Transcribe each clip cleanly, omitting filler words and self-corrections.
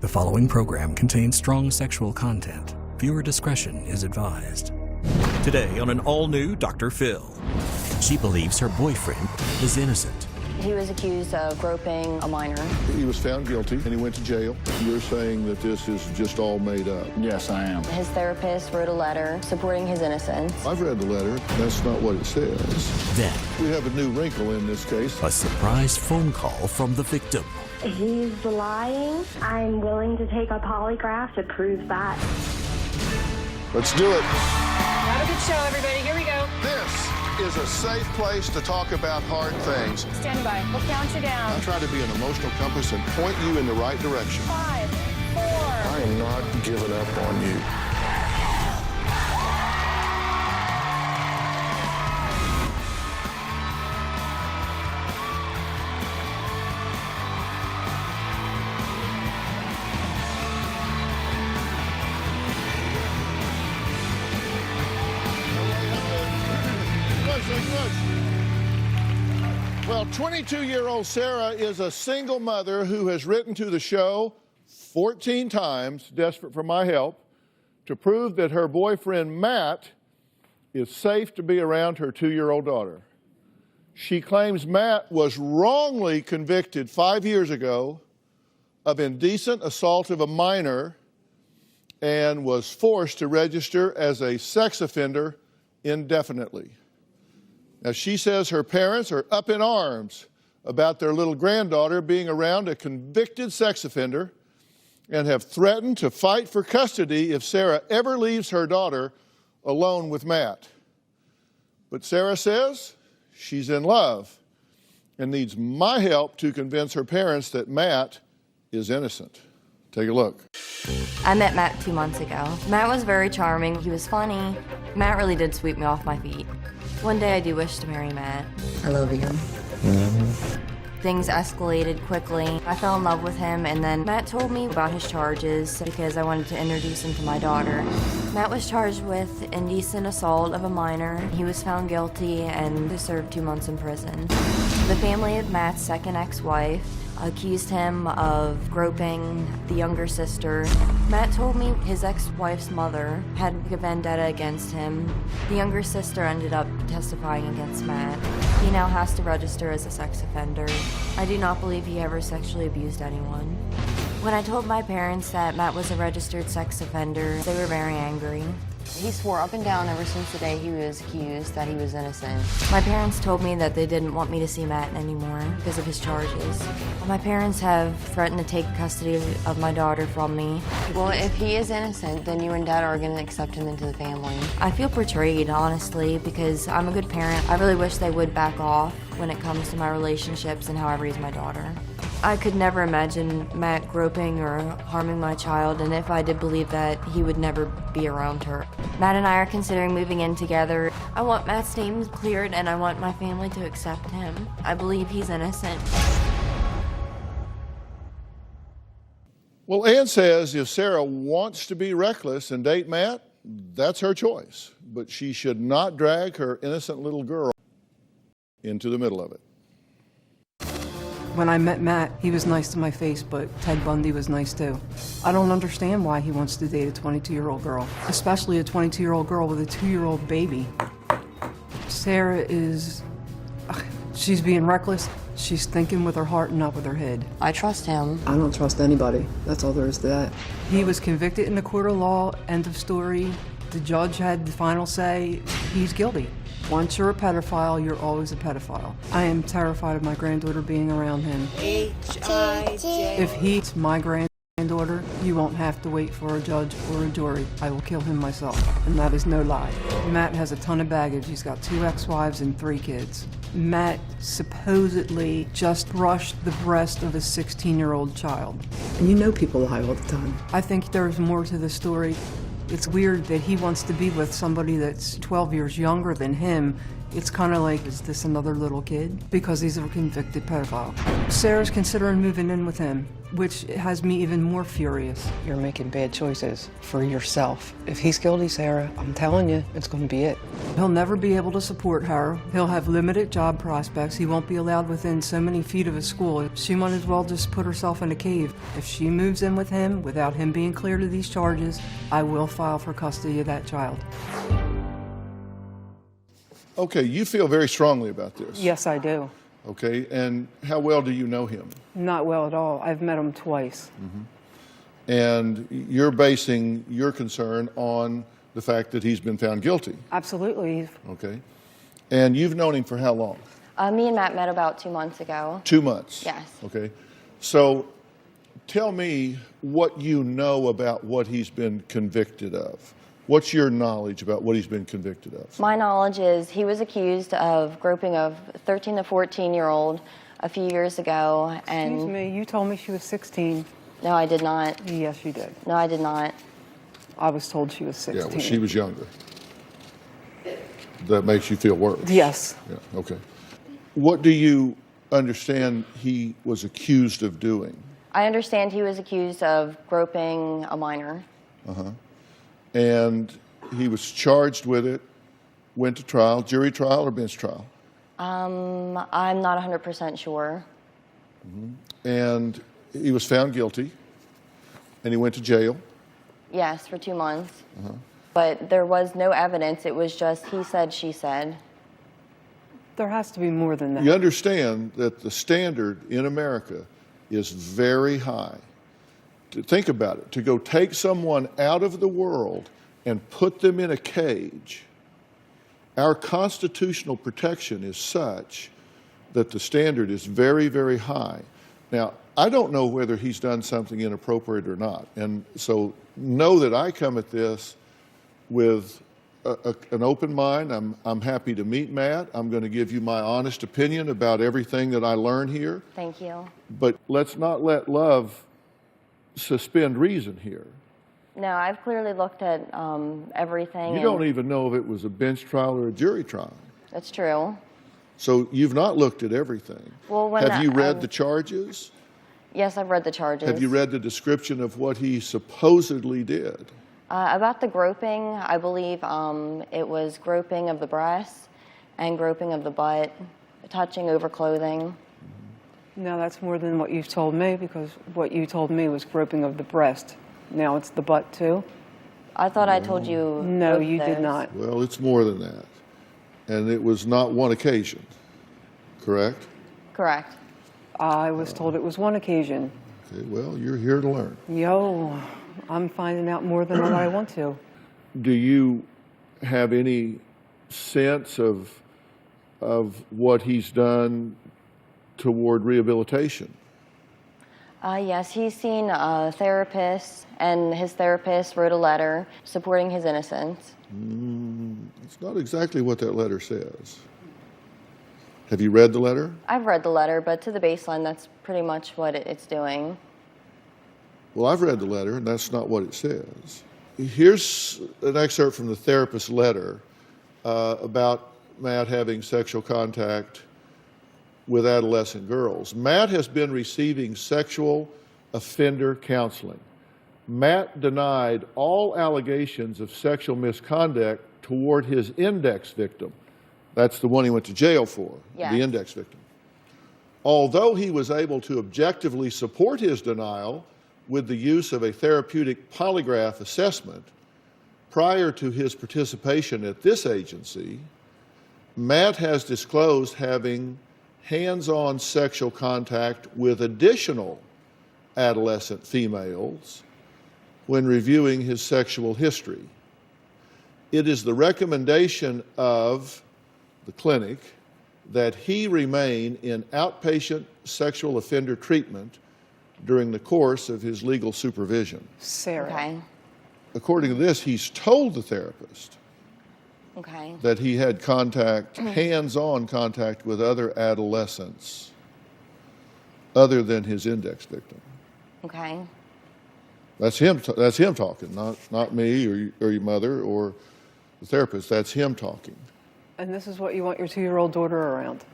The following program contains strong sexual content. Viewer discretion is advised. Today on an all-new Dr. Phil. She believes her boyfriend is innocent. He was accused of groping a minor. He was found guilty and he went to jail. You're saying that this is just all made up? Yes, I am. His therapist wrote a letter supporting his innocence. I've read the letter. That's not what it says. Then, We have a new wrinkle in this case. a surprise phone call from the victim. He's lying. I'm willing to take a polygraph to prove that. Let's do it. Have a good show, everybody. Here we go. This is a safe place to talk about hard things. Stand by. We'll count you down. I try to be an emotional compass and point you in the right direction. 5, 4. I am not giving up on you. Well, 22-year-old Sarah is a single mother who has written to the show 14 times, desperate for my help, to prove that her boyfriend, Matt, is safe to be around her 2-year-old daughter. She claims Matt was wrongly convicted 5 years ago of indecent assault of a minor and was forced to register as a sex offender indefinitely. Now, she says her parents are up in arms about their little granddaughter being around a convicted sex offender and have threatened to fight for custody if Sarah ever leaves her daughter alone with Matt. But Sarah says she's in love and needs my help to convince her parents that Matt is innocent. Take a look. I met Matt 2 months ago. Matt was very charming. He was funny. Matt really did sweep me off my feet. One day I do wish to marry Matt. I love you. Things escalated quickly. I fell in love with him, and then Matt told me about his charges because I wanted to introduce him to my daughter. Matt was charged with indecent assault of a minor. He was found guilty and served 2 months in prison. The family of Matt's second ex-wife accused him of groping the younger sister. Matt told me his ex-wife's mother had a vendetta against him. The younger sister ended up testifying against Matt. He now has to register as a sex offender. I do not believe he ever sexually abused anyone. When I told my parents that Matt was a registered sex offender, they were very angry. He swore up and down ever since the day he was accused that he was innocent. My parents told me that they didn't want me to see Matt anymore because of his charges. My parents have threatened to take custody of my daughter from me. Well, if he is innocent, then you and Dad are going to accept him into the family. I feel betrayed, honestly, because I'm a good parent. I really wish they would back off when it comes to my relationships and how I raise my daughter. I could never imagine Matt groping or harming my child, and if I did believe that, he would never be around her. Matt and I are considering moving in together. I want Matt's name cleared, and I want my family to accept him. I believe he's innocent. Well, Ann says if Sarah wants to be reckless and date Matt, that's her choice. But she should not drag her innocent little girl into the middle of it. When I met Matt, he was nice to my face, but Ted Bundy was nice too. I don't understand why he wants to date a 22-year-old girl, especially a 22-year-old girl with a 2-year-old baby. Sarah is... she's being reckless. She's thinking with her heart and not with her head. I trust him. I don't trust anybody. That's all there is to that. He was convicted in a court of law, end of story. The judge had the final say. He's guilty. Once you're a pedophile, you're always a pedophile. I am terrified of my granddaughter being around him. H-I-J. If he's my granddaughter, you won't have to wait for a judge or a jury. I will kill him myself, and that is no lie. Matt has a ton of baggage. He's got 2 ex-wives and 3 kids. Matt supposedly just brushed the breast of a 16-year-old child. And you know people lie all the time. I think there's more to the story. It's weird that he wants to be with somebody that's 12 years younger than him It's kind of like, is this another little kid? Because he's a convicted pedophile. Sarah's considering moving in with him, which has me even more furious. You're making bad choices for yourself. If he's guilty, Sarah, I'm telling you, it's going to be it. He'll never be able to support her. He'll have limited job prospects. He won't be allowed within so many feet of his school. She might as well just put herself in a cave. If she moves in with him without him being cleared of these charges, I will file for custody of that child. Okay, you feel very strongly about this. Yes, I do. Okay, and how well do you know him? Not well at all. I've met him twice. And you're basing your concern on the fact that he's been found guilty. Absolutely. Okay. And you've known him for how long? Me and Matt met about 2 months ago. 2 months? Yes. Okay. So tell me what you know about what he's been convicted of. What's your knowledge about what he's been convicted of? My knowledge is he was accused of groping a 13 to 14-year-old a few years ago. And Excuse me, you told me she was 16. no, I did not. Yes, you did. No, I did not. I was told she was 16. Yeah, well, she was younger. That makes you feel worse? Yes. Yeah, okay. What do you understand he was accused of doing? I understand he was accused of groping a minor. And he was charged with it, went to trial, jury trial or bench trial? I'm not 100% sure. And he was found guilty, and he went to jail? Yes, for 2 months. But there was no evidence. It was just he said, she said. There has to be more than that. You understand that the standard in America is very high. To think about it, to go take someone out of the world and put them in a cage, our constitutional protection is such that the standard is very, very high. Now, I don't know whether he's done something inappropriate or not, and so know that I come at this with an open mind. I'm happy to meet Matt. I'm going to give you my honest opinion about everything that I learn here. Thank you. But let's not let love suspend reason here. No, I've clearly looked at everything. You don't even know if it was a bench trial or a jury trial. That's true. So you've not looked at everything. Well, Have you read the charges? Yes, I've read the charges. Have you read the description of what he supposedly did? About the groping, I believe it was groping of the breasts and groping of the butt, touching over clothing. No, that's more than what you've told me, because what you told me was groping of the breast. Now it's the butt, too? I thought I told you No, both you did those. not. Well, it's more than that. And it was not one occasion, correct? Correct. I was told it was one occasion. Okay, well, you're here to learn. Yo, I'm finding out more than what I want to. Do you have any sense of what he's done toward rehabilitation? Yes, he's seen a therapist, and his therapist wrote a letter supporting his innocence. It's not exactly what that letter says. Have you read the letter? I've read the letter, but to the baseline, that's pretty much what it's doing. Well, I've read the letter, and that's not what it says. Here's an excerpt from the therapist's letter about Matt having sexual contact with adolescent girls. Matt has been receiving sexual offender counseling. Matt denied all allegations of sexual misconduct toward his index victim. That's the one he went to jail for, Yes. the index victim. Although he was able to objectively support his denial with the use of a therapeutic polygraph assessment prior to his participation at this agency, Matt has disclosed having hands-on sexual contact with additional adolescent females when reviewing his sexual history. It is the recommendation of the clinic that he remain in outpatient sexual offender treatment during the course of his legal supervision. Sarah. Okay. According to this, he's told the therapist Okay. that he had contact, hands-on contact with other adolescents other than his index victim. Okay. That's him talking, not me or your mother or the therapist. That's him talking. And this is what you want your 2-year-old daughter around?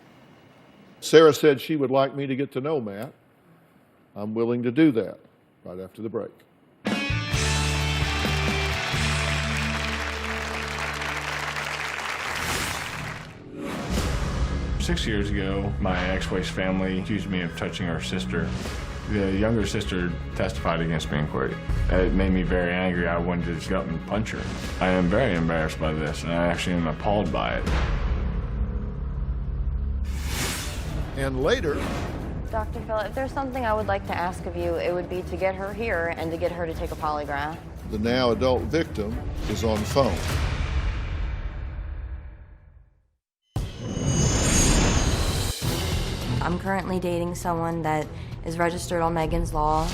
Sarah said she would like me to get to know Matt. I'm willing to do that right after the break. 6 years ago, my ex-wife's family accused me of touching her sister. The younger sister testified against me in court. It made me very angry. I wanted to just go up and punch her. I am very embarrassed by this, and I actually am appalled by it. And later, Dr. Phil, if there's something I would like to ask of you, it would be to get her here and to get her to take a polygraph. the now adult victim is on the phone. I'm currently dating someone that is registered on Megan's Law.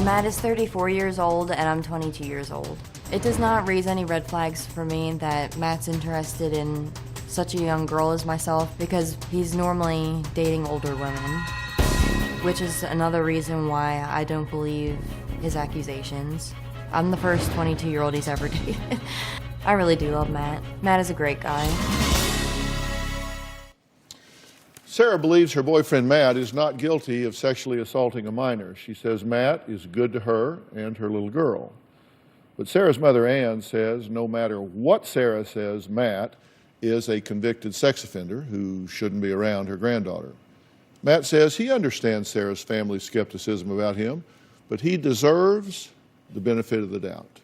Matt is 34 years old and I'm 22 years old. It does not raise any red flags for me that Matt's interested in such a young girl as myself because he's normally dating older women, which is another reason why I don't believe his accusations. I'm the first 22-year-old he's ever dated. I really do love Matt. Matt is a great guy. Sarah believes her boyfriend Matt is not guilty of sexually assaulting a minor. She says Matt is good to her and her little girl. But Sarah's mother, Ann, says no matter what Sarah says, Matt is a convicted sex offender who shouldn't be around her granddaughter. Matt says he understands Sarah's family's skepticism about him, but he deserves the benefit of the doubt.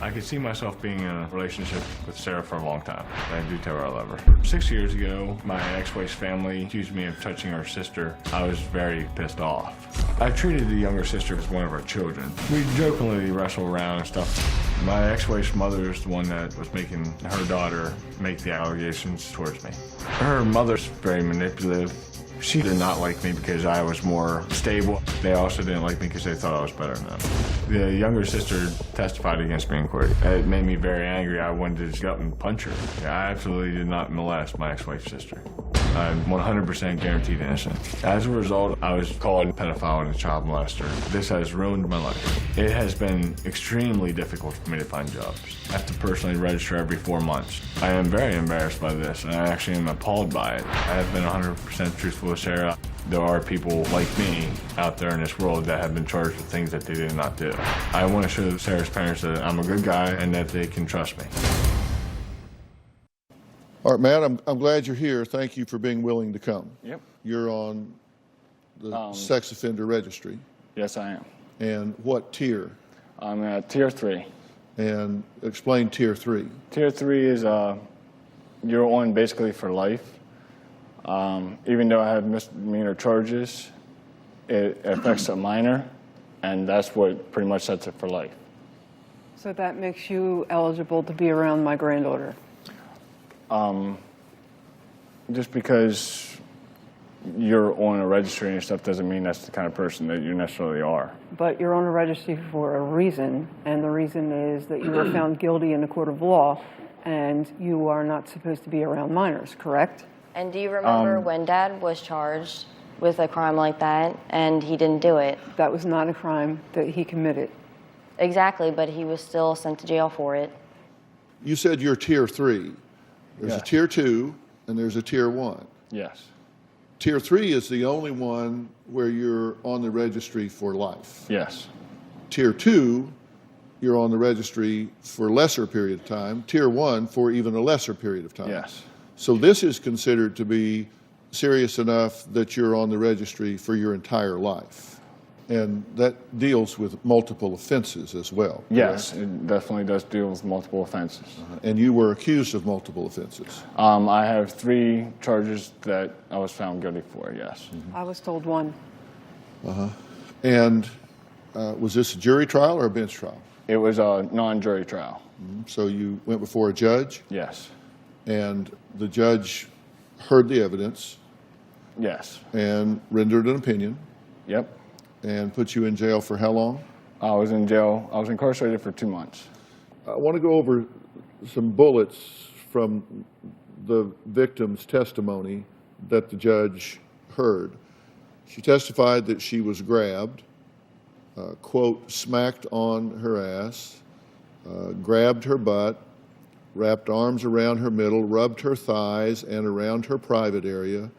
I could see myself being in a relationship with Sarah for a long time. I do tell her I love her. 6 years ago, my ex-wife's family accused me of touching her sister. I was very pissed off. I treated the younger sister as one of our children. We jokingly wrestle around and stuff. My ex-wife's mother is the one that was making her daughter make the allegations towards me. Her mother's very manipulative. She did not like me because I was more stable. They also didn't like me because they thought I was better than them. The younger sister testified against me in court. It made me very angry. I wanted to just go up and punch her. I absolutely did not molest my ex-wife's sister. I'm 100% guaranteed innocent. As a result, I was called a pedophile and a child molester. This has ruined my life. It has been extremely difficult for me to find jobs. I have to personally register every 4 months. I am very embarrassed by this, and I actually am appalled by it. I have been 100% truthful with Sarah. There are people like me out there in this world that have been charged with things that they did not do. I want to show Sarah's parents that I'm a good guy and that they can trust me. All right, Matt, I'm glad you're here. Thank you for being willing to come. Yep. You're on the sex offender registry. Yes, I am. And what tier? I'm at Tier 3. And explain Tier 3. Tier 3 is you're on basically for life. Even though I have misdemeanor charges, it affects a minor, and that's what pretty much sets it for life. So that makes you eligible to be around my granddaughter? Just because you're on a registry and stuff doesn't mean that's the kind of person that you necessarily are. But you're on a registry for a reason, and the reason is that you were found guilty in a court of law, and you are not supposed to be around minors, correct? And do you remember when Dad was charged with a crime like that and he didn't do it? That was not a crime that he committed. Exactly, but he was still sent to jail for it. You said you're Tier 3. There's a Tier 2 and there's a Tier 1. Yes. Tier 3 is the only one where you're on the registry for life. Yes. Tier 2, you're on the registry for a lesser period of time. Tier 1 for even a lesser period of time. Yes. So this is considered to be serious enough that you're on the registry for your entire life. And that deals with multiple offenses as well. Yes, correct? it definitely does deal with multiple offenses. And you were accused of multiple offenses. I have 3 charges that I was found guilty for, yes. I was told 1. And was this a jury trial or a bench trial? It was a non-jury trial. So you went before a judge? Yes. And the judge heard the evidence Yes. and rendered an opinion Yep. and put you in jail for how long? I was in jail. I was incarcerated for 2 months. I want to go over some bullets from the victim's testimony that the judge heard. She testified that she was grabbed, quote, smacked on her ass, grabbed her butt, wrapped arms around her middle, rubbed her thighs and around her private area,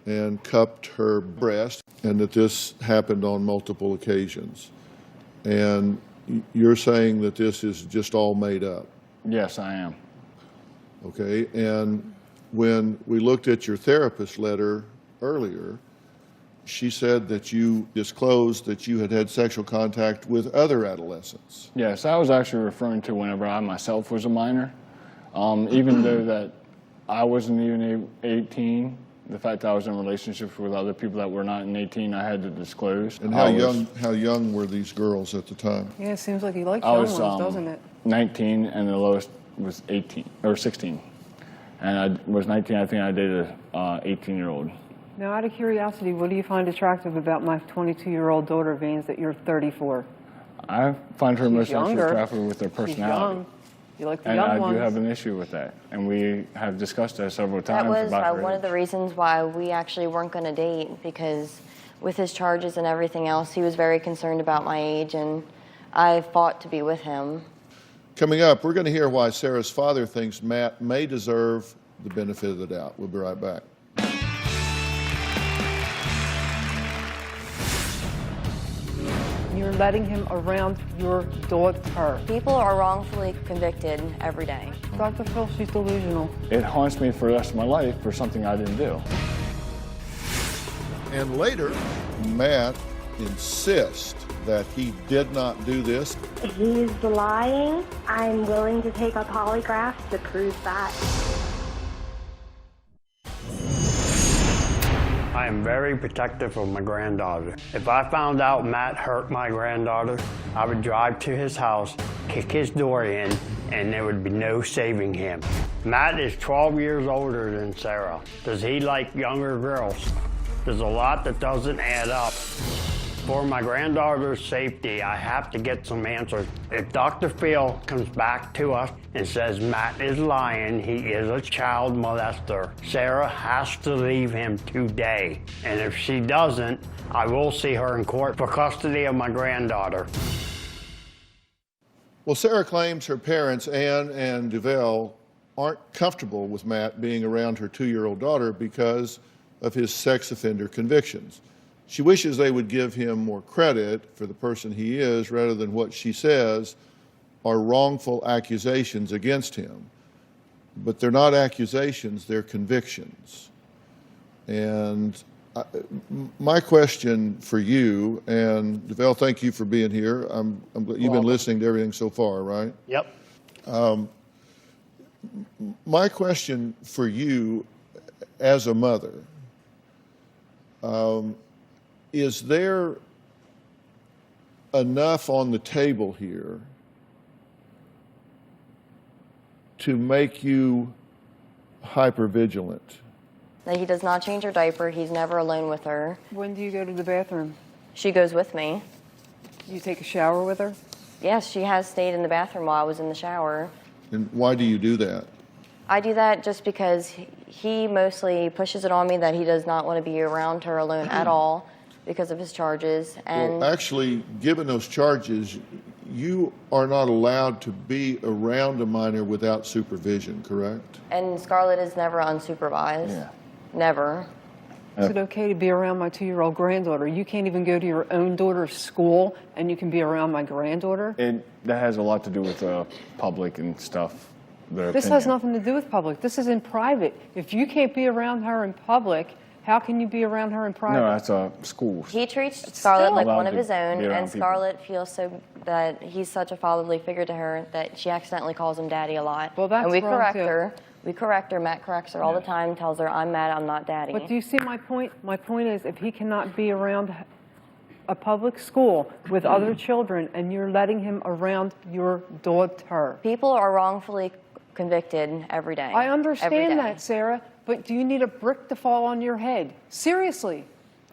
and cupped her breast, and that this happened on multiple occasions. And you're saying that this is just all made up? Yes, I am. Okay, and when we looked at your therapist letter earlier, she said that you disclosed that you had had sexual contact with other adolescents. Yes, I was actually referring to whenever I myself was a minor. Even though that I wasn't even 18, the fact that I was in relationships with other people that were not in 18, I had to disclose. And how young were these girls at the time? Yeah, it seems like he likes I young was ones, doesn't it? 19, and the lowest was 18 or 16. And I was 19. I think I dated a 18-year-old. Now, out of curiosity, what do you find attractive about my 22-year-old daughter, Vanes, that you're 34? I find her most younger. attractive with her personality. She's young. You like the And young I ones. do have an issue with that, and we have discussed that several times. That was about her one of age. the reasons why we actually weren't going to date, because with his charges and everything else, he was very concerned about my age, and I fought to be with him. Coming up, we're going to hear why Sarah's father thinks Matt may deserve the benefit of the doubt. We'll be right back. You're letting him around your daughter. People are wrongfully convicted every day. Dr. Phil, she's delusional. It haunts me for the rest of my life for something I didn't do. And later, Matt insists that he did not do this. He's lying. I'm willing to take a polygraph to prove that. I am very protective of my granddaughter. If I found out Matt hurt my granddaughter, I would drive to his house, kick his door in, and there would be no saving him. Matt is 12 years older than Sarah. Does he like younger girls? There's a lot that doesn't add up. For my granddaughter's safety, I have to get some answers. If Dr. Phil comes back to us and says Matt is lying, he is a child molester, Sarah has to leave him today. And if she doesn't, I will see her in court for custody of my granddaughter. Well, Sarah claims her parents, Ann and Duvel, aren't comfortable with Matt being around her 2-year-old daughter because of his sex offender convictions. She wishes they would give him more credit for the person he is rather than what she says are wrongful accusations against him. But they're not accusations, they're convictions. And my question for you, and Duvel, thank you for being here. I'm glad you've been listening to everything so far, right? Yep. My question for you as a mother, is there enough on the table here to make you hypervigilant? That he does not change her diaper. He's never alone with her. When do you go to the bathroom? She goes with me. You take a shower with her? Yes, she has stayed in the bathroom while I was in the shower. And why do you do that? I do that just because he mostly pushes it on me that he does not want to be around her alone at all because of his charges. And well, actually, given those charges, you are not allowed to be around a minor without supervision, correct? And Scarlett is never unsupervised. Yeah. Never. Is it okay to be around my 2-year-old granddaughter? You can't even go to your own daughter's school and you can be around my granddaughter? That has a lot to do with public and stuff. This has nothing to do with public. This is in private. If you can't be around her in public, how can you be around her in private? No, that's schools. He treats Scarlett like one of his allowed own, to be around and Scarlett feels so that he's such a fatherly figure to her that she accidentally calls him daddy a lot. Well, that's and we wrong, correct too. her. We correct her. Matt corrects her all the time, tells her, I'm mad, I'm not daddy. But do you see my point? My point is, if he cannot be around a public school with other children and you're letting him around your daughter. People are wrongfully convicted every day. I understand every day. that, Sarah, but do you need a brick to fall on your head? Seriously.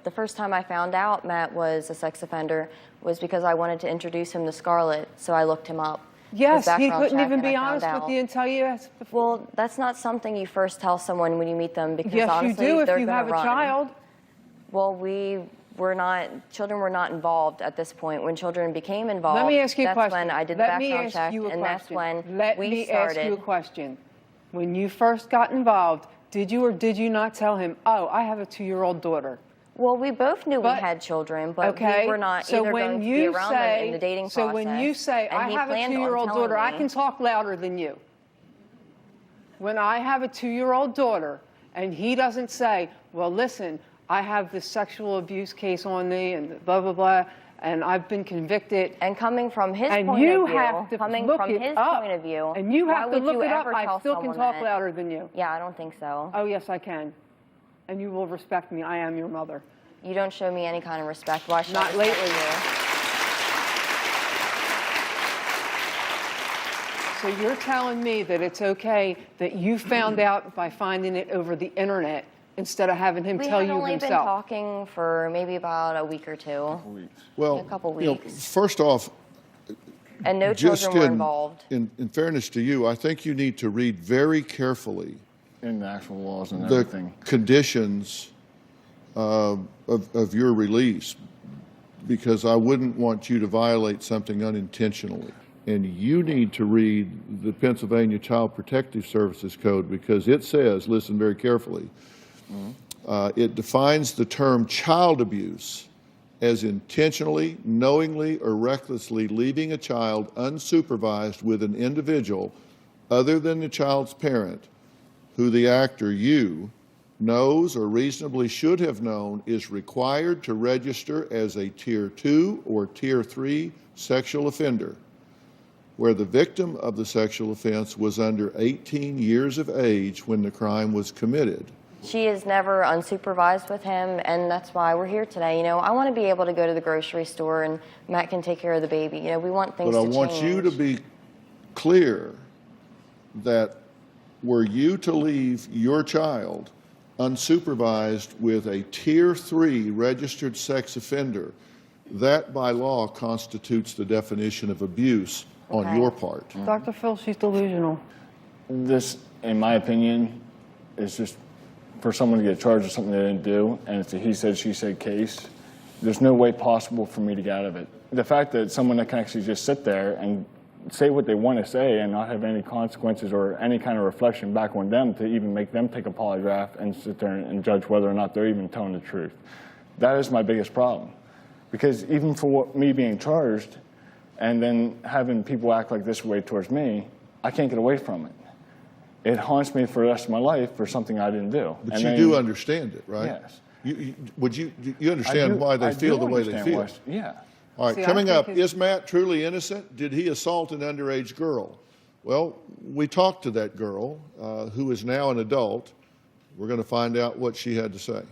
The first time I found out Matt was a sex offender was because I wanted to introduce him to Scarlett, so I looked him up. Yes, he background couldn't check, even and be I found honest with out. you and tell you. Well, that's not something you first tell someone when you meet them because Yes, honestly, you do if they're you gonna have a run. child. Well, we children were not involved at this point. When children became involved, Let me ask you a that's question. when I did the background check, and that's when we started. Let me ask you a question. When you first got involved, did you or did you not tell him, oh, I have a 2-year-old daughter? Well, we both knew we had children, but we were not either going to be around them in the dating process. So when you say, I have a 2-year-old daughter, I can talk louder than you. When I have a 2-year-old daughter, and he doesn't say, well, listen, I have this sexual abuse case on me, and blah, blah, blah, and I've been convicted. And coming from his and point you of view, have to coming look from it his up. point of view, And you have why to would look you it up. ever tell I still can someone talk that? louder than you. Yeah, I don't think so. Oh, yes, I can. And you will respect me. I am your mother. You don't show me any kind of respect. Why should Not I respect lately. you? So you're telling me that it's okay that you found out by finding it over the internet instead of having him tell you himself? We had only been talking for maybe about a week or two. Well, a couple you know, weeks. first off, And no just children were involved. in fairness to you, I think you need to read very carefully In the actual laws and the everything. conditions of your release, because I wouldn't want you to violate something unintentionally. And you need to read the Pennsylvania Child Protective Services Code, because it says, listen very carefully, it defines the term child abuse as intentionally, knowingly, or recklessly leaving a child unsupervised with an individual other than the child's parent, who the actor, you, knows or reasonably should have known is required to register as a Tier 2 or Tier 3 sexual offender, where the victim of the sexual offense was under 18 years of age when the crime was committed. She is never unsupervised with him, and that's why we're here today. You know, I want to be able to go to the grocery store and Matt can take care of the baby. You know, we want things to change. But I want you to be clear that were you to leave your child unsupervised with a Tier 3 registered sex offender, that by law constitutes the definition of abuse on your part. Dr. Phil, she's delusional. This, in my opinion, is just for someone to get charged with something they didn't do, and it's a he said, she said case. There's no way possible for me to get out of it. The fact that someone that can actually just sit there and say what they want to say and not have any consequences or any kind of reflection back on them to even make them take a polygraph and sit there and judge whether or not they're even telling the truth. That is my biggest problem. Because even for me being charged and then having people act like this way towards me, I can't get away from it. It haunts me for the rest of my life for something I didn't do. But you do understand it, right? Yes. You understand why they feel the way they feel? Yeah. All right, coming up, is Matt truly innocent? Did he assault an underage girl? Well, we talked to that girl, who is now an adult. We're going to find out what she had to say.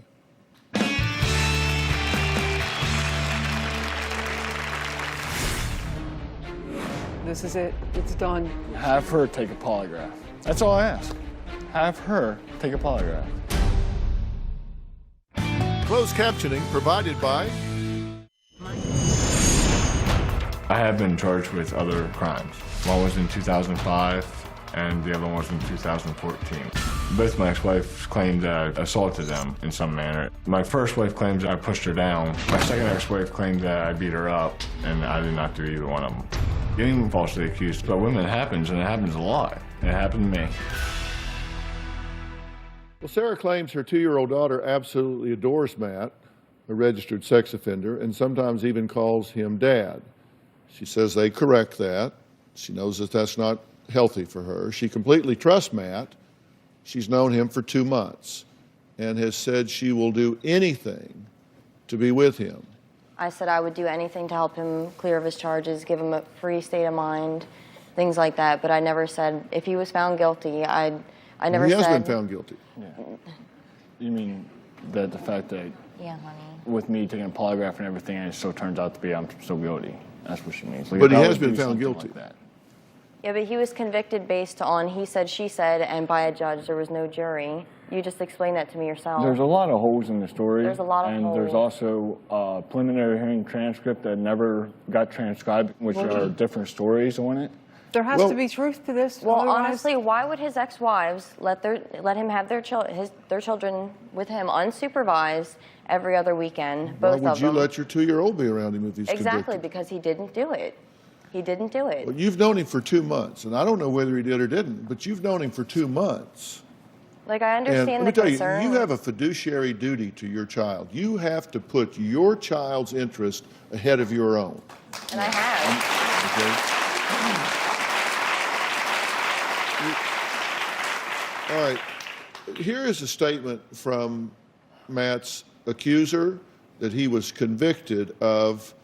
This is it. It's done. Have her take a polygraph. That's all I ask. Have her take a polygraph. Closed captioning provided by... I have been charged with other crimes. One was in 2005, and the other one was in 2014. Both my ex-wives claimed that I assaulted them in some manner. My first wife claims I pushed her down. My second ex-wife claimed that I beat her up, and I did not do either one of them. Getting falsely accused about women happens, and it happens a lot. And it happened to me. Well, Sarah claims her 2-year-old daughter absolutely adores Matt, a registered sex offender, and sometimes even calls him Dad. She says they correct that. She knows that that's not healthy for her. She completely trusts Matt. She's known him for 2 months and has said she will do anything to be with him. I said I would do anything to help him clear of his charges, give him a free state of mind, things like that. But I never said if he was found guilty. I never said. He has been found guilty. Yeah. You mean that the fact that Yeah, honey. with me taking a polygraph and everything, and it still turns out to be I'm still guilty. That's what she means. Like, But he if I has would been do found something guilty. like that. Yeah, but he was convicted based on he said, she said, and by a judge. There was no jury. You just explained that to me yourself. There's a lot of holes in the story. There's a lot of and holes. there's also a preliminary hearing transcript that never got transcribed, which are different stories on it. There has to be truth to this. Well, otherwise- honestly, why would his ex-wives let him have their children with him unsupervised every other weekend? Both of them. Why would you let your 2-year-old be around him if he's Exactly, convicted? because he didn't do it. He didn't do it. Well, you've known him for 2 months, and I don't know whether he did or didn't, but you've known him for 2 months. Like, I And understand let me the tell concern. you have a fiduciary duty to your child. You have to put your child's interest ahead of your own. And I have. Okay? All right. Here is a statement from Matt's accuser that he was convicted of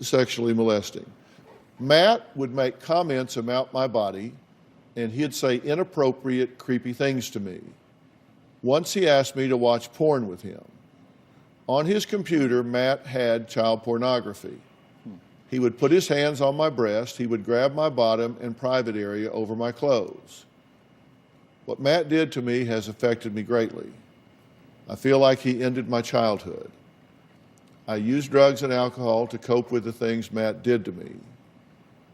sexually molesting. Matt would make comments about my body, and he'd say inappropriate, creepy things to me. Once he asked me to watch porn with him. On his computer, Matt had child pornography. He would put his hands on my breast, he would grab my bottom and private area over my clothes. What Matt did to me has affected me greatly. I feel like he ended my childhood. I used drugs and alcohol to cope with the things Matt did to me.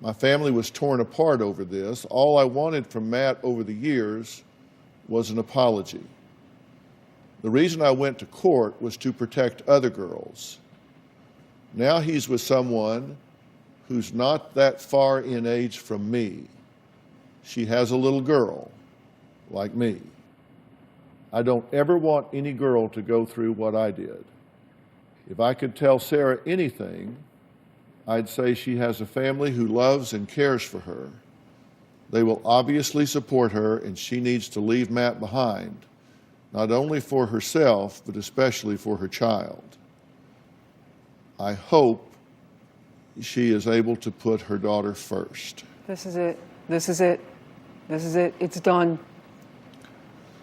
My family was torn apart over this. All I wanted from Matt over the years was an apology. The reason I went to court was to protect other girls. Now he's with someone who's not that far in age from me. She has a little girl, like me. I don't ever want any girl to go through what I did. If I could tell Sarah anything, I'd say she has a family who loves and cares for her. They will obviously support her, and she needs to leave Matt behind, not only for herself, but especially for her child. I hope she is able to put her daughter first. This is it. This is it. This is it. It's done.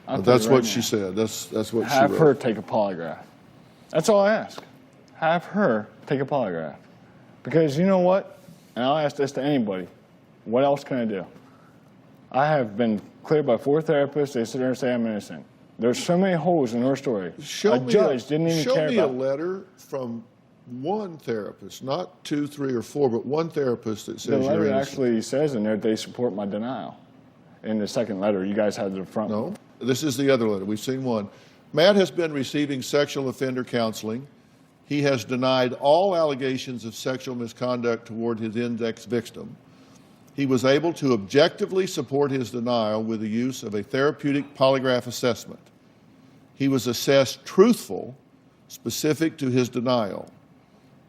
That's what she said. That's what she wrote. Have her take a polygraph. That's all I ask. Have her take a polygraph. Because you know what? And I'll ask this to anybody. What else can I do? I have been cleared by 4 therapists. They sit there and say I'm innocent. There's so many holes in her story. A judge didn't even care about it. Show me a letter from one therapist, not 2, 3, or 4, but one therapist that says you're innocent. The letter actually says in there they support my denial. In the second letter, you guys had the front. No, this is the other letter. We've seen one. Matt has been receiving sexual offender counseling. He has denied all allegations of sexual misconduct toward his index victim. He was able to objectively support his denial with the use of a therapeutic polygraph assessment. He was assessed truthful, specific to his denial.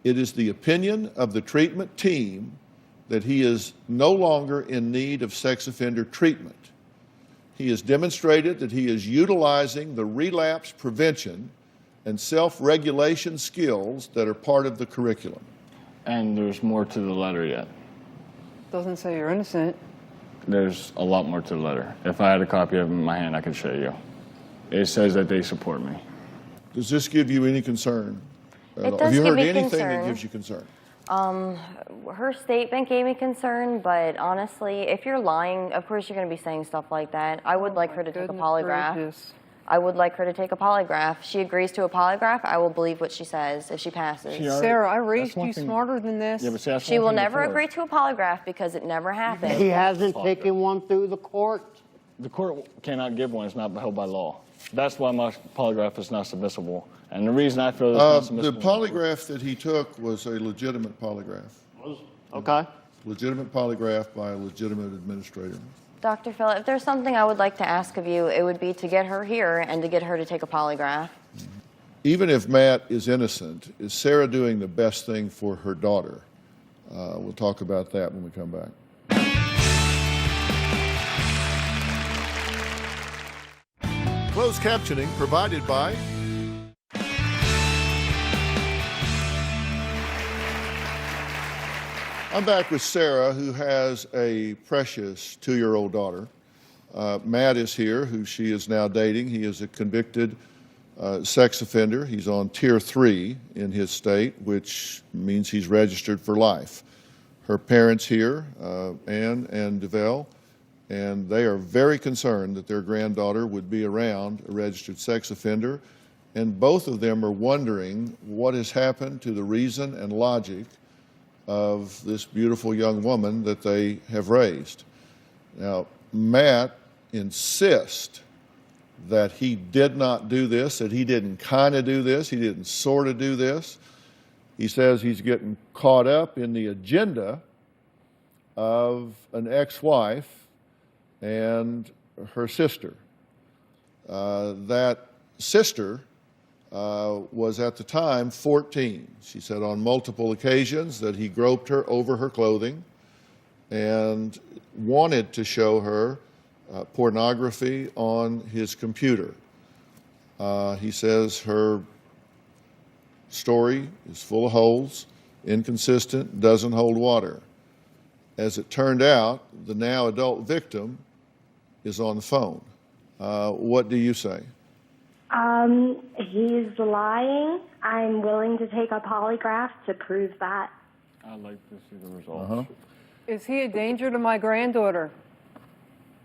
It is the opinion of the treatment team that he is no longer in need of sex offender treatment. He has demonstrated that he is utilizing the relapse prevention and self-regulation skills that are part of the curriculum. And there's more to the letter yet. Doesn't say you're innocent. There's a lot more to the letter. If I had a copy of it in my hand, I could show you. It says that they support me. Does this give you any concern? It does Have you give heard me anything concern. that gives you concern? Her statement gave me concern, but honestly, if you're lying, of course you're going to be saying stuff like that. I would like her to take a Goodness polygraph. gracious. I would like her to take a polygraph. She agrees to a polygraph, I will believe what she says if she passes. Sarah, I raised you smarter than this. Yeah, but see, that's She one will thing never before. agree to a polygraph because it never happened. He hasn't taken one through the court. The court cannot give one. It's not held by law. That's why my polygraph is not submissible. And the reason I feel it's not The submissible. polygraph that he took was a legitimate polygraph. Okay. Legitimate polygraph by a legitimate administrator. Dr. Phil, if there's something I would like to ask of you, it would be to get her here and to get her to take a polygraph. Even if Matt is innocent, is Sarah doing the best thing for her daughter? We'll talk about that when we come back. Closed captioning provided by I'm back with Sarah, who has a precious 2-year-old daughter. Matt is here, who she is now dating. He is a convicted sex offender. He's on Tier 3 in his state, which means he's registered for life. Her parents here, Ann and DeVelle, and they are very concerned that their granddaughter would be around a registered sex offender, and both of them are wondering what has happened to the reason and logic of this beautiful young woman that they have raised. Now, Matt insists that he did not do this, that he didn't kind of do this, he didn't sort of do this. He says he's getting caught up in the agenda of an ex-wife and her sister. That sister was at the time 14. She said on multiple occasions that he groped her over her clothing and wanted to show her pornography on his computer. He says her story is full of holes, inconsistent, doesn't hold water. As it turned out, the now adult victim is on the phone. What do you say? He's lying. I'm willing to take a polygraph to prove that. I'd like to see the results. Is he a danger to my granddaughter?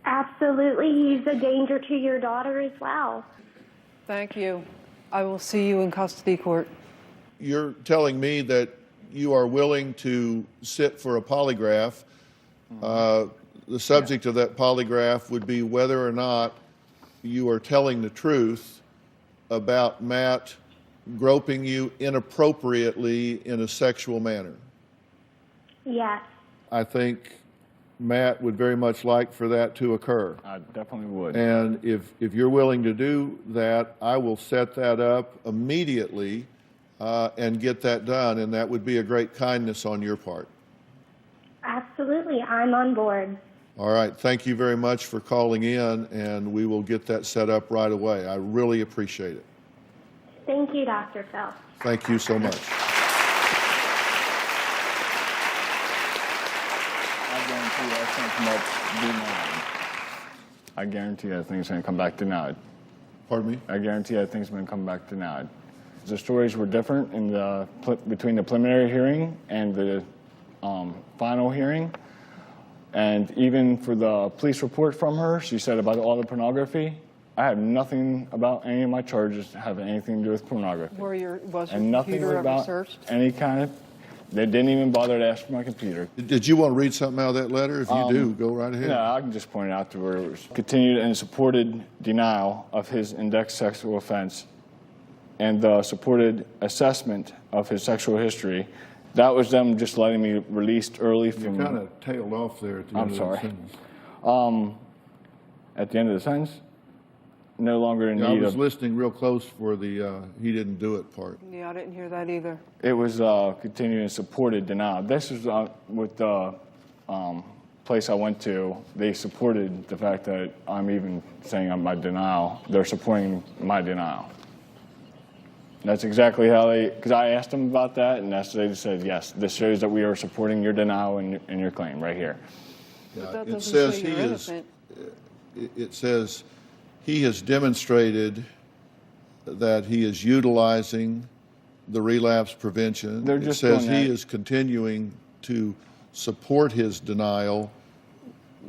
Absolutely. He's a danger to your daughter as well. Thank you. I will see you in custody court. You're telling me that you are willing to sit for a polygraph. The subject of that polygraph would be whether or not you are telling the truth about Matt groping you inappropriately in a sexual manner. Yes. I think Matt would very much like for that to occur. I definitely would. And if you're willing to do that, I will set that up immediately and get that done, and that would be a great kindness on your part. Absolutely. I'm on board. All right. Thank you very much for calling in, and we will get that set up right away. I really appreciate it. Thank you, Dr. Phil. Thank you so much. I guarantee you that's going to come up denied. I guarantee that thing's going to come back denied. Pardon me? I guarantee that thing's going to come back denied. The stories were different in the between the preliminary hearing and the final hearing. And even for the police report from her, she said about all the pornography, I have nothing about any of my charges having anything to do with pornography. Was your And nothing computer ever about searched? any kind of, they didn't even bother to ask for my computer. Did you want to read something out of that letter? If you do, go right ahead. No, I can just point it out to where it was continued and supported denial of his indexed sexual offense and the supported assessment of his sexual history. That was them just letting me released early from... You kind of tailed off there at the end of the sentence. At the end of the sentence, no longer in need of... I was listening real close for the he didn't do it part. Yeah, I didn't hear that either. It was continued and supported denial. This is with the place I went to. They supported the fact that I'm even saying I'm my denial. They're supporting my denial. That's exactly how they, because I asked them about that, and they said, yes, this shows that we are supporting your denial and your claim right here. But that It doesn't says say he you're is. innocent. It says he has demonstrated that he is utilizing the relapse prevention. They're It just says doing he that. is continuing to support his denial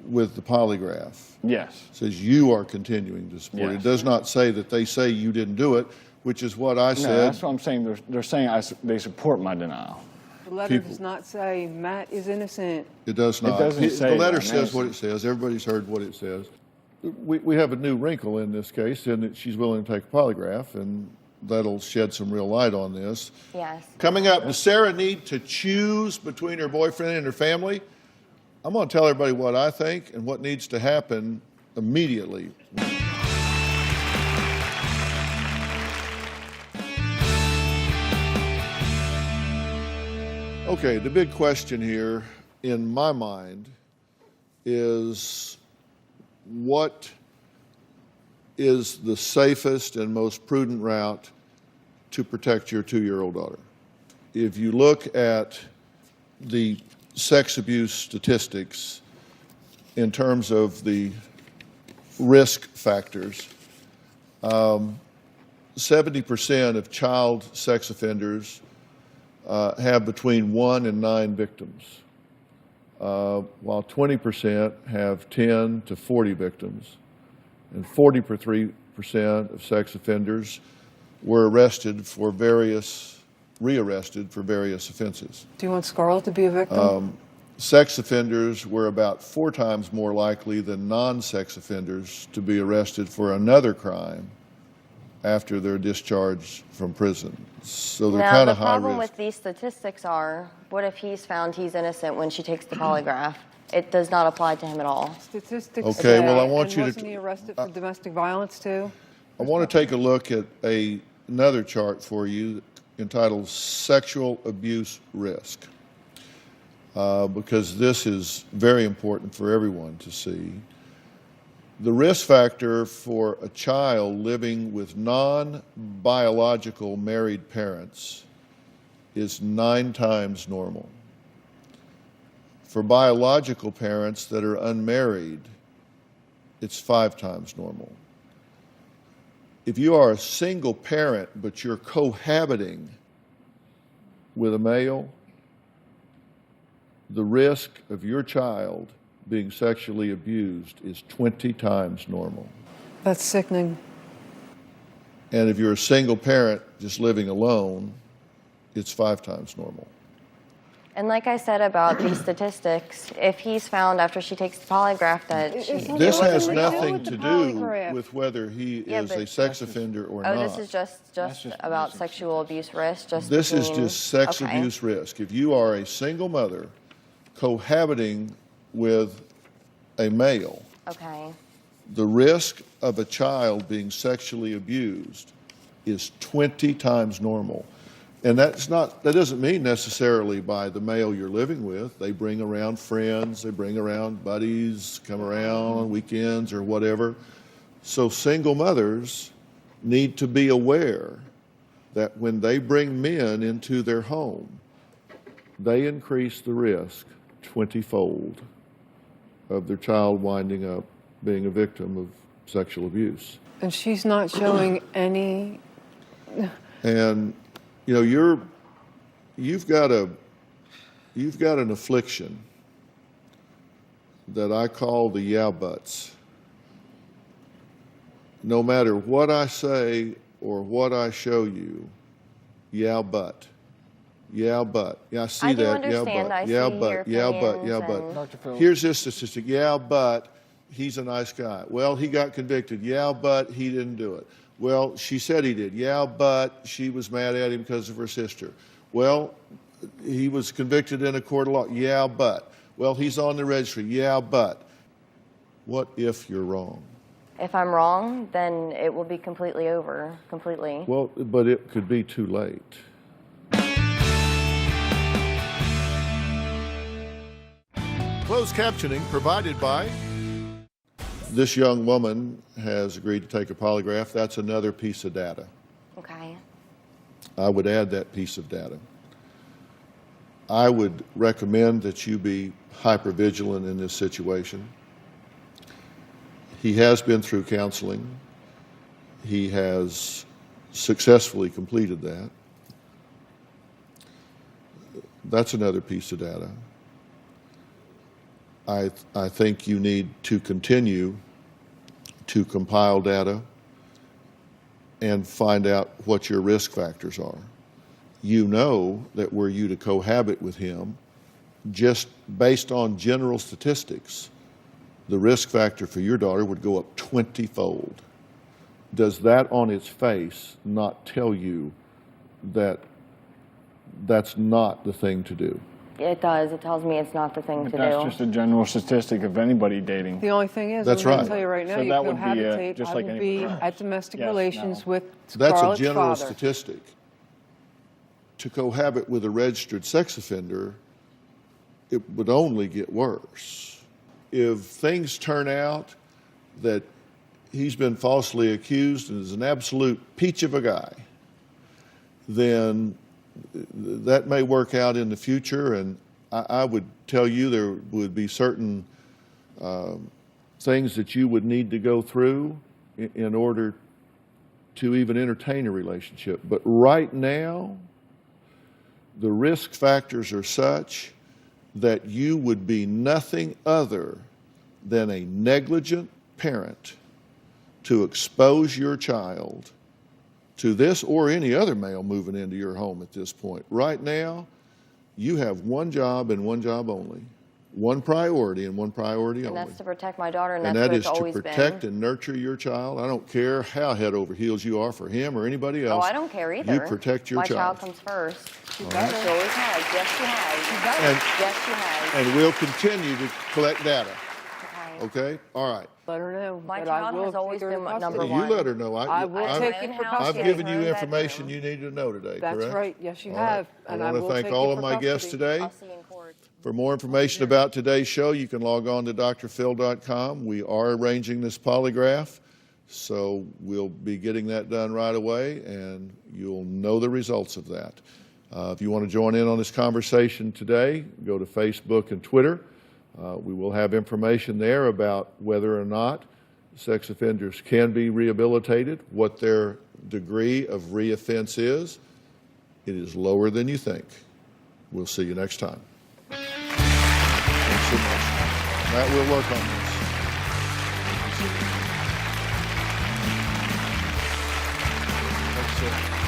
with the polygraph. Yes. It says you are continuing to support it. It Yes. does not say that they say you didn't do it, which is what I No, said. that's what I'm saying. They're saying they support my denial. The letter People- does not say Matt is innocent. It does not. doesn't say the letter that. says what it says. Everybody's heard what it says. We have a new wrinkle in this case in that she's willing to take a polygraph, and that'll shed some real light on this. Yes. Coming up, does Sarah need to choose between her boyfriend and her family? I'm going to tell everybody what I think and what needs to happen immediately. Okay, the big question here in my mind is what is the safest and most prudent route to protect your 2-year-old daughter? If you look at the sex abuse statistics in terms of the risk factors, 70% of child sex offenders have between 1 and 9 victims, while 20% have 10 to 40 victims, and 43% of sex offenders were arrested for various rearrested for various offenses. Do you want Scarlett to be a victim? Sex offenders were about 4 times more likely than non-sex offenders to be arrested for another crime after they're discharged from prison. So they're kind of high risk. Now, the problem with these statistics are, what if he's found he's innocent when she takes the polygraph? It does not apply to him at all. Statistics. Okay, well, I want and you to... wasn't he arrested for domestic violence too? I want to take a look at another chart for you entitled Sexual Abuse Risk, because this is very important for everyone to see. The risk factor for a child living with non-biological married parents is 9 times normal. For biological parents that are unmarried, it's 5 times normal. If you are a single parent but you're cohabiting with a male, the risk of your child being sexually abused is 20 times normal. That's sickening. And if you're a single parent just living alone, it's 5 times normal. And like I said about these statistics, if he's found after she takes the polygraph that This has nothing to do with whether he is a sex offender or not. Oh, this is just about sexual abuse risk? This is just sex abuse risk. If you are a single mother cohabiting with a male, the risk of a child being sexually abused is 20 times normal. And that doesn't mean necessarily by the male you're living with. They bring around friends, they bring around buddies, come around on weekends or whatever. So single mothers need to be aware that when they bring men into their home, they increase the risk 20-fold of their child winding up being a victim of sexual abuse. And she's not showing any... And you know, you've got an affliction that I call the yeah buts. No matter what I say or what I show you, yeah but. Yeah but. Yeah, I see that. Yeah but. Yeah but. Yeah but. Yeah but. Here's this statistic. Yeah but he's a nice guy. Well, he got convicted. Yeah but he didn't do it. Well, she said he did. Yeah, but she was mad at him because of her sister. Well, he was convicted in a court of law. Yeah, but. Well, he's on the registry. Yeah, but. What if you're wrong? If I'm wrong, then it will be completely over, completely. Well, but it could be too late. Closed captioning provided by... This young woman has agreed to take a polygraph. That's another piece of data. Okay. I would add that piece of data. I would recommend that you be hypervigilant in this situation. He has been through counseling. He has successfully completed that. That's another piece of data. I think you need to continue to compile data and find out what your risk factors are. You know that were you to cohabit with him, just based on general statistics, the risk factor for your daughter would go up 20-fold. Does that on its face not tell you that that's not the thing to do? It does. It tells me it's not the thing to do. That's just a general statistic of anybody dating. The only thing is, that's I'm right. going to tell you right now, So you that would be, cohabitate, just I like would any be crime. at domestic Yes, relations no. with That's Scarlett's a general father. statistic. To cohabit with a registered sex offender, it would only get worse. If things turn out that he's been falsely accused and is an absolute peach of a guy, then that may work out in the future, and I would tell you there would be certain things that you would need to go through in order to even entertain a relationship. But right now, the risk factors are such that you would be nothing other than a negligent parent to expose your child to this or any other male moving into your home at this point. Right now, you have one job and one job only, one priority and one priority only. And that's to protect my daughter, and that's And that what is it's to always protect been. and nurture your child. I don't care how head over heels you are for him or anybody else. Oh, I don't care either. You protect your my child. comes first. She always has. Yes, she has. And, Yes, she has. and we'll continue to collect data. Okay. Okay? All right. Let her know. My but I child will has always take her been to number custody. one. You let her know. I will I've- take you for In-house, I've custody. given her you in information bedroom. you needed to know today, That's correct? right. Yes, you All right. have. I And want to will thank take all you of for my guests custody. today. I'll see you in court. For more information about today's show, you can log on to drphil.com. We are arranging this polygraph, so we'll be getting that done right away, and you'll know the results of that. If you want to join in on this conversation today, go to Facebook and Twitter. We will have information there about whether or not sex offenders can be rehabilitated, what their degree of reoffense is. It is lower than you think. We'll see you next time. Thanks so much. Matt, we'll work on this. That's it.